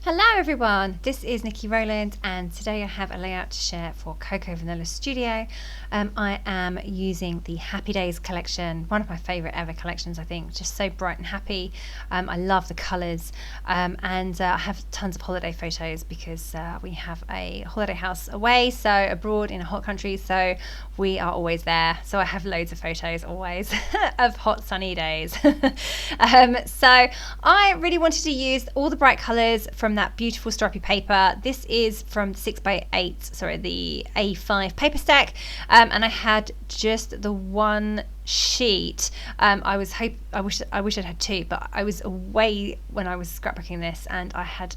Hello everyone, this is Nikki Rowland and today I have a layout to share for Cocoa Vanilla Studio. I am using the Happy Days collection, one of my favourite ever collections I think, just so bright and happy. I love the colours and I have tons of holiday photos because we have a holiday house away, so abroad in a hot country, so we are always there. So I have loads of photos always of hot sunny days. So I really wanted to use all the bright colours from that beautiful stripy paper. This is from the 6x8, the A5 paper stack, and I had just the one sheet. I wish I'd had two, but I was away when I was scrapbooking this, and I had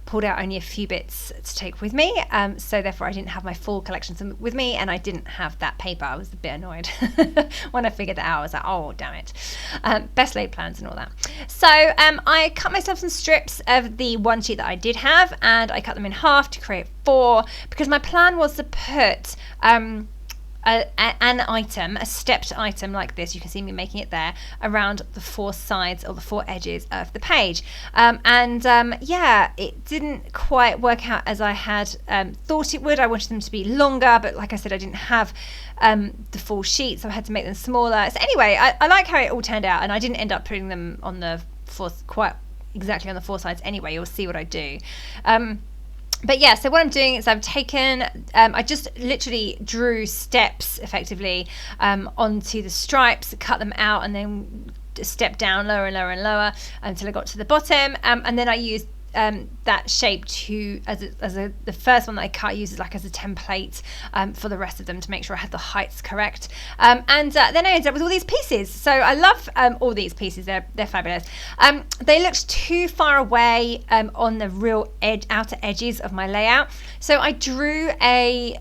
pulled out only a few bits to take with me, so therefore I didn't have my full collection with me, and I didn't have that paper. I was a bit annoyed when I figured that out. I was like, oh damn it, best laid plans and all that. So I cut myself some strips of the one sheet that I did have, and I cut them in half to create four, because my plan was to put an item, a stepped item like this, you can see me making it there, around the four sides or the four edges of the page. Yeah, it didn't quite work out as I had thought it would. I wanted them to be longer, but like I said, I didn't have the full sheet, so I had to make them smaller. So anyway, I like how it all turned out, and I didn't end up putting them on the quite exactly on the four sides anyway. You'll see what I do. But yeah, so what I'm doing is I've taken, I just literally drew steps effectively onto the stripes, cut them out, and then step down lower and lower and lower until I got to the bottom. And then I used that shape to, the first one that I cut, I used it like as a template for the rest of them to make sure I had the heights correct. Then I ended up with all these pieces. So I love all these pieces, they're fabulous. They looked too far away on the real outer edges of my layout. So I drew a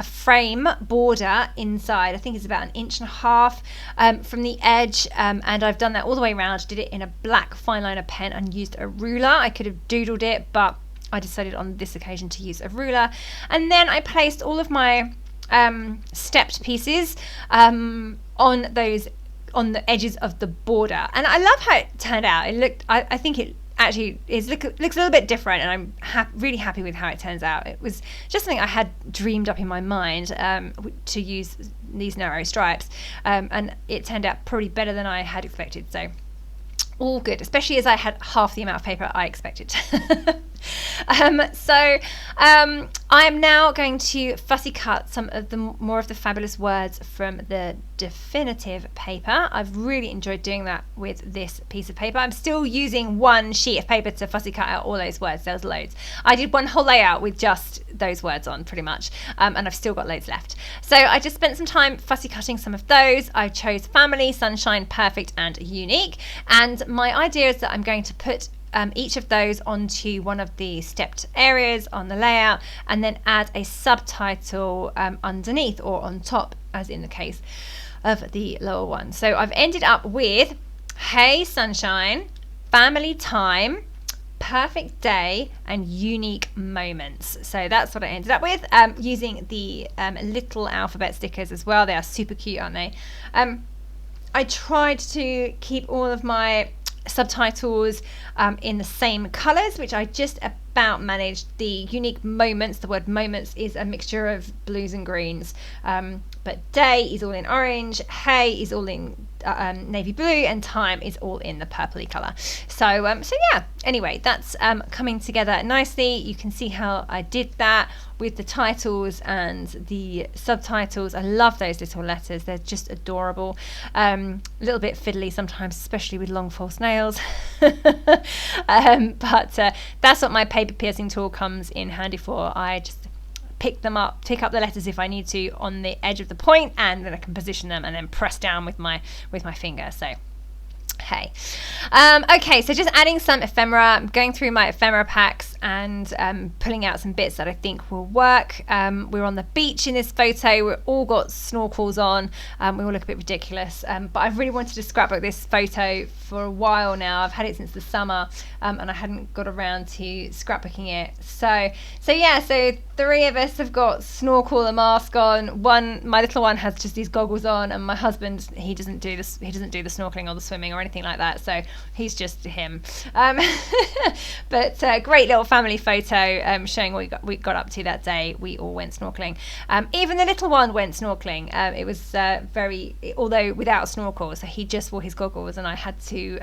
frame border inside. I think it's about 1.5 inches from the edge, and I've done that all the way around. Did it in a black fine liner pen and used a ruler. I could have doodled it, but I decided on this occasion to use a ruler. And then I placed all of my stepped pieces on the edges of the border, and I love how it turned out. It looked, I think it actually looks a little bit different, and I'm really happy with how it turns out. It was just something I had dreamed up in my mind to use these narrow stripes, and it turned out probably better than I had expected. So all good, especially as I had half the amount of paper I expected. I am now going to fussy cut some of the more of the fabulous words from the definitive paper. I've really enjoyed doing that with this piece of paper. I'm still using one sheet of paper to fussy cut out all those words. There was loads. I did one whole layout with just those words on pretty much, and I've still got loads left. So I just spent some time fussy cutting some of those. I chose family, sunshine, perfect and unique, and my idea is that I'm going to put each of those onto one of the stepped areas on the layout, and then add a subtitle underneath or on top, as in the case of the lower one. So I've ended up with Hey Sunshine, Family Time, Perfect Day and Unique Moments. So that's what I ended up with, using the little alphabet stickers as well. They are super cute, aren't they? I tried to keep all of my subtitles in the same colors, which I just about managed. The unique moments, the word moments is a mixture of blues and greens, but day is all in orange, hey is all in navy blue, and time is all in the purpley color. So yeah, anyway, that's coming together nicely. You can see how I did that with the titles and the subtitles. I love those little letters, they're just adorable. A little bit fiddly sometimes, especially with long false nails. But that's what my paper piercing tool comes in handy for. I just pick up the letters if I need to on the edge of the point, and then I can position them and then press down with my finger. So hey, okay, so just adding some ephemera. I'm going through my ephemera packs, and pulling out some bits that I think will work. We're on the beach in this photo. We've all got snorkels on. We all look a bit ridiculous, but I've really wanted to scrapbook this photo for a while now. I've had it since the summer, and I hadn't got around to scrapbooking it. So 3 of us have got snorkel and mask on. My little one has just these goggles on, and my husband, he doesn't do the snorkeling or the swimming or anything like that, so he's just him. But great little family photo showing what we got up to that day. We all went snorkeling. Even the little one went snorkeling. It was although without a snorkel, so he just wore his goggles, and I had to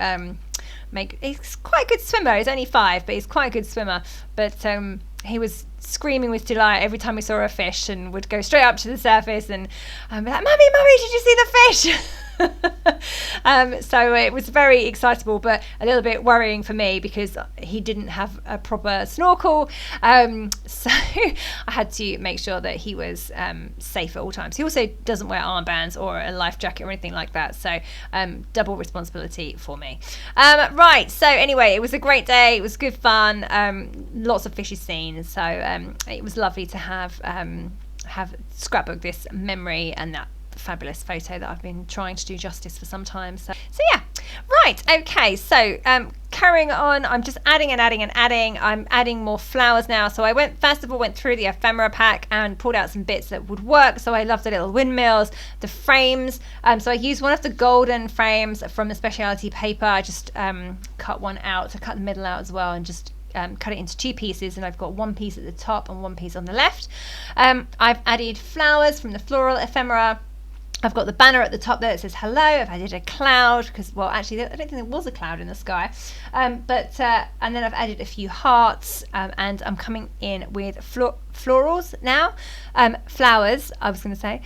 he's quite a good swimmer. He's only 5, but he's quite a good swimmer. But he was screaming with delight every time we saw a fish, and would go straight up to the surface and be like, "Mummy, did you see the fish?" So it was very excitable, but a little bit worrying for me because he didn't have a proper snorkel. So I had to make sure that he was safe at all times. He also doesn't wear armbands or a life jacket or anything like that, so double responsibility for me. Right, so anyway, it was a great day. It was good fun. Lots of fishy scenes, so it was lovely to have scrapbook this memory and that fabulous photo that I've been trying to do justice for some time. So yeah, right, okay, so carrying on, I'm just adding. I'm adding more flowers now. So I went through the ephemera pack and pulled out some bits that would work. So I love the little windmills, the frames. So I used one of the golden frames from the specialty paper. I just cut one out to cut the middle out as well, and just cut it into 2 pieces, and I've got 1 piece at the top and 1 piece on the left. I've added flowers from the Floral Ephemera. I've got the banner at the top there that says hello. I've added a cloud because, well, actually, I don't think there was a cloud in the sky. And then I've added a few hearts, and I'm coming in with florals now. Flowers, I was going to say.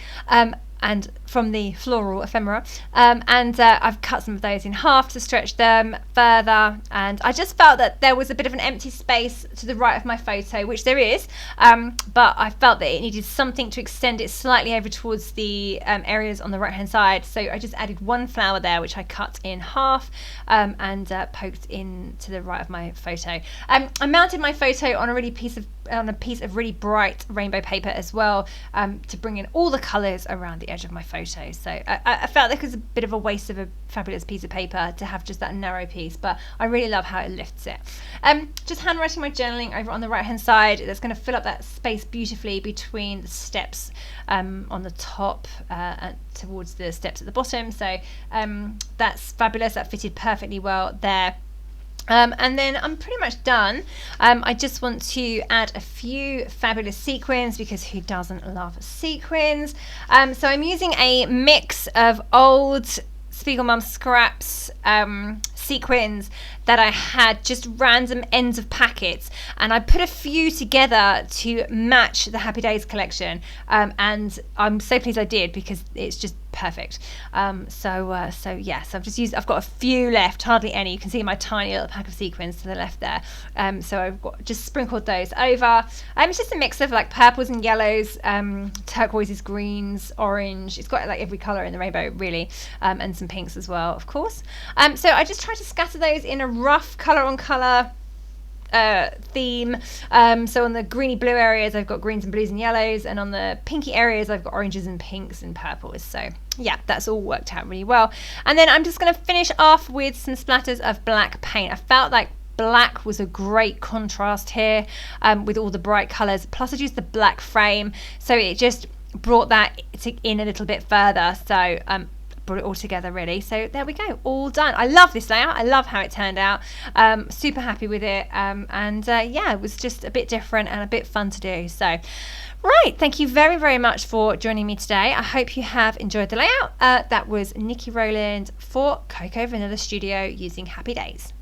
And from the Floral Ephemera, and I've cut some of those in half to stretch them further, and I just felt that there was a bit of an empty space to the right of my photo, which there is, but I felt that it needed something to extend it slightly over towards the areas on the right hand side, so I just added 1 flower there, which I cut in half and poked in to the right of my photo. I mounted my photo on a piece of really bright rainbow paper as well, to bring in all the colours around the edge of my photo. So I felt like it was a bit of a waste of a fabulous piece of paper to have just that narrow piece, but I really love how it lifts it. Just handwriting my journaling over on the right hand side. That's going to fill up that space beautifully between the steps on the top and towards the steps at the bottom. So that's fabulous. That fitted perfectly well there. And then I'm pretty much done. I just want to add a few fabulous sequins, because who doesn't love sequins? So I'm using a mix of old Spiegelmum scraps sequins that I had, just random ends of packets, and I put a few together to match the Happy Days collection, and I'm so pleased I did, because it's just perfect. So I've got a few left, hardly any. You can see my tiny little pack of sequins to the left there. So I've just sprinkled those over. It's just a mix of like purples and yellows, turquoises, greens, orange. It's got like every colour in the rainbow really, and some pinks as well, of course. So I just try to scatter those in a rough colour on colour theme. So on the greeny blue areas I've got greens and blues and yellows, and on the pinky areas I've got oranges and pinks and purples. So yeah, that's all worked out really well. And then I'm just going to finish off with some splatters of black paint. I felt like black was a great contrast here, with all the bright colours, plus I used the black frame, so it just brought that in a little bit further. So brought it all together really. So there we go, all done. I love this layout. I love how it turned out. Super happy with it, yeah, it was just a bit different and a bit fun to do. So right, thank you very, very much for joining me today. I hope you have enjoyed the layout. That was Nikki Rowland for Cocoa Vanilla Studio using Happy Days.